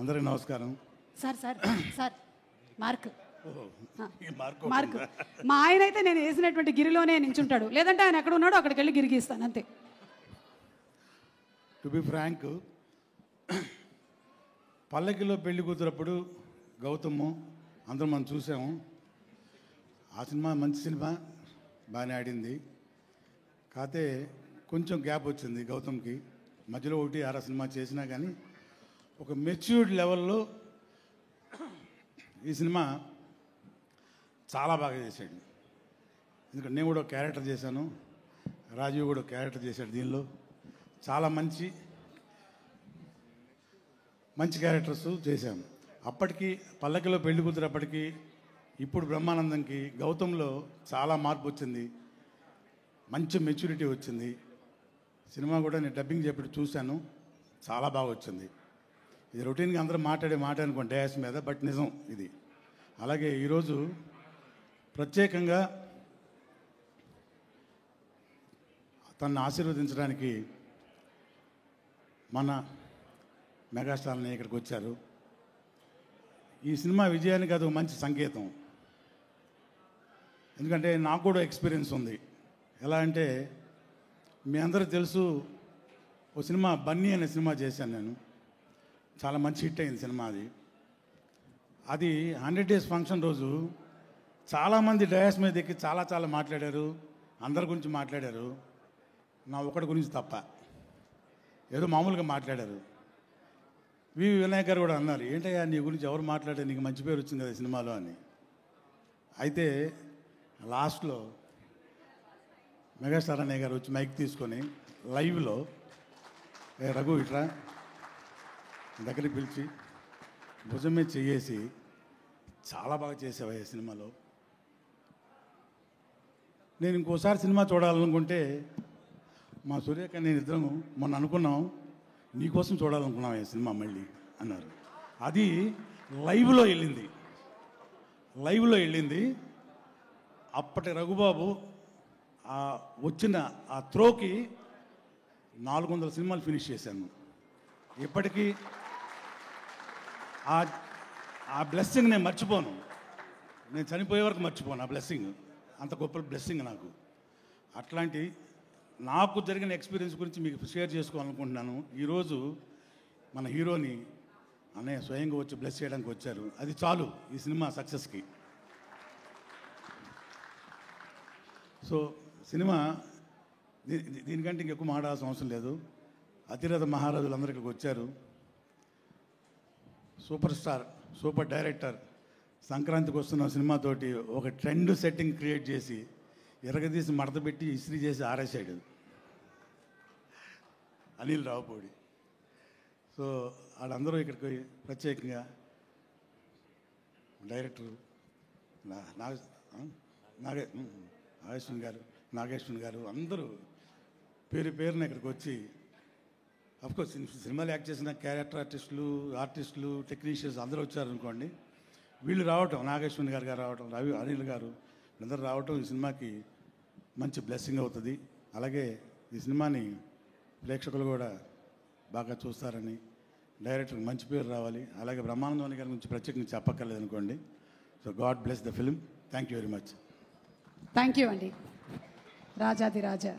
అందరికీ నమస్కారం. Sir sir sir mark mark మా ఆయన అయితే నేను వేసినటువంటి గిరిలోనే నించుంటాడు, లేదంటే ఆయన ఎక్కడ ఉన్నాడో అక్కడికి వెళ్ళి గిరిగిస్తాను అంతే. టు బి ఫ్రాంక్, పల్లకిలో పెళ్లి కూతురప్పుడు గౌతము అందరం మనం చూసాము. ఆ సినిమా మంచి సినిమా, బాగానే ఆడింది. కాకపోతే కొంచెం గ్యాప్ వచ్చింది గౌతమ్కి. మధ్యలో 1-6 సినిమా చేసినా కానీ ఒక మెచ్యూర్డ్ లెవెల్లో ఈ సినిమా చాలా బాగా చేశాడు. ఎందుకంటే నేను కూడా ఒక క్యారెక్టర్ చేశాను, రాజీవ్ కూడా ఒక క్యారెక్టర్ చేశాడు. దీనిలో చాలా మంచి క్యారెక్టర్స్ చేశాము. అప్పటికి పల్లకిలో పెళ్లి కూతురప్పటికి ఇప్పుడు బ్రహ్మానందంకి గౌతంలో చాలా మార్పు వచ్చింది, మంచి మెచ్యూరిటీ వచ్చింది. సినిమా కూడా నేను డబ్బింగ్ చెప్పి చూశాను, చాలా బాగా వచ్చింది. ఇది రొటీన్గా అందరూ మాట్లాడే మాట అనుకోండి డ్యాష్ మీద, బట్ నిజం ఇది. అలాగే ఈరోజు ప్రత్యేకంగా తనను ఆశీర్వదించడానికి మన మెగాస్టార్ని ఇక్కడికి వచ్చారు. ఈ సినిమా విజయానికి అది ఒక మంచి సంకేతం. ఎందుకంటే నాకు కూడా ఎక్స్పీరియన్స్ ఉంది. ఎలా అంటే మీ అందరికీ తెలుసు, ఓ సినిమా బన్నీ అనే సినిమా చేశాను నేను. చాలా మంచి హిట్ అయింది సినిమా. అది 100 days ఫంక్షన్ రోజు చాలామంది డయాస్ మీద ఎక్కి చాలా మాట్లాడారు, అందరి గురించి మాట్లాడారు. నా ఒకటి గురించి తప్ప ఏదో మామూలుగా మాట్లాడారు. వినాయక్ గారు కూడా అన్నారు, ఏంటయ్యా నీ గురించి ఎవరు మాట్లాడారు, నీకు మంచి పేరు వచ్చింది కదా సినిమాలో అని. అయితే లాస్ట్లో మెగాస్టార్ అన్నయ్య గారు వచ్చి మైక్ తీసుకొని లైవ్లో, రఘు ఇట్రా దగ్గరికి పిలిచి భుజం మీద చేసి చాలా బాగా చేసావా ఈ సినిమాలో. నేను ఇంకోసారి సినిమా చూడాలనుకుంటే మా సూర్యక నేను ఇద్దరం మొన్న అనుకున్నాం, నీకోసం చూడాలనుకున్నాం ఈ సినిమా మళ్ళీ అన్నారు. అది లైవ్లో వెళ్ళింది. అప్పటి రఘుబాబు వచ్చిన ఆ త్రోకి 400 సినిమాలు ఫినిష్ చేశాను. ఇప్పటికీ ఆ బ్లెస్సింగ్ నేను మర్చిపోను. నేను చనిపోయే వరకు మర్చిపోను ఆ బ్లెస్సింగ్. అంత గొప్ప బ్లెస్సింగ్ నాకు. అట్లాంటి నాకు జరిగిన ఎక్స్పీరియన్స్ గురించి మీకు షేర్ చేసుకోవాలనుకుంటున్నాను. ఈరోజు మన హీరోని అన్నయ్య స్వయంగా వచ్చి బ్లెస్ చేయడానికి వచ్చారు. అది చాలు ఈ సినిమా సక్సెస్కి. సో సినిమా దీనికంటే ఇంకెక్కువ మాట్లాడాల్సిన అవసరం లేదు. అతిరథ మహారాజులందరూ ఇక్కడికి వచ్చారు. సూపర్ స్టార్, సూపర్ డైరెక్టర్ సంక్రాంతికి వస్తున్న సినిమాతోటి ఒక ట్రెండ్ సెట్టింగ్ క్రియేట్ చేసి ఎరగదీసి మడతపెట్టి ఇస్త్రీ చేసి ఆరేసాడు అనిల్ రావుపూడి. సో వాళ్ళందరూ ఇక్కడికి ప్రత్యేకంగా డైరెక్టర్ నాగేశ్వన్ గారు అందరూ పేరున ఇక్కడికి వచ్చి, అఫ్కోర్స్ సినిమాలు యాక్ట్ చేసిన క్యారెక్టర్ ఆర్టిస్టులు టెక్నీషియన్స్ అందరూ వచ్చారనుకోండి. వీళ్ళు రావటం, నాగేశ్వన్ గారు రావటం, అనిల్ గారు అందరూ రావటం ఈ సినిమాకి మంచి బ్లెస్సింగ్ అవుతుంది. అలాగే ఈ సినిమాని ప్రేక్షకులు కూడా బాగా చూస్తారని, డైరెక్టర్కి మంచి పేరు రావాలి. అలాగే బ్రహ్మానందం గారి గురించి ప్రత్యేకంగా చెప్పక్కర్లేదు అనుకోండి. So God bless the film. Thank you very much. Thank you అండి. రాజాది రాజా.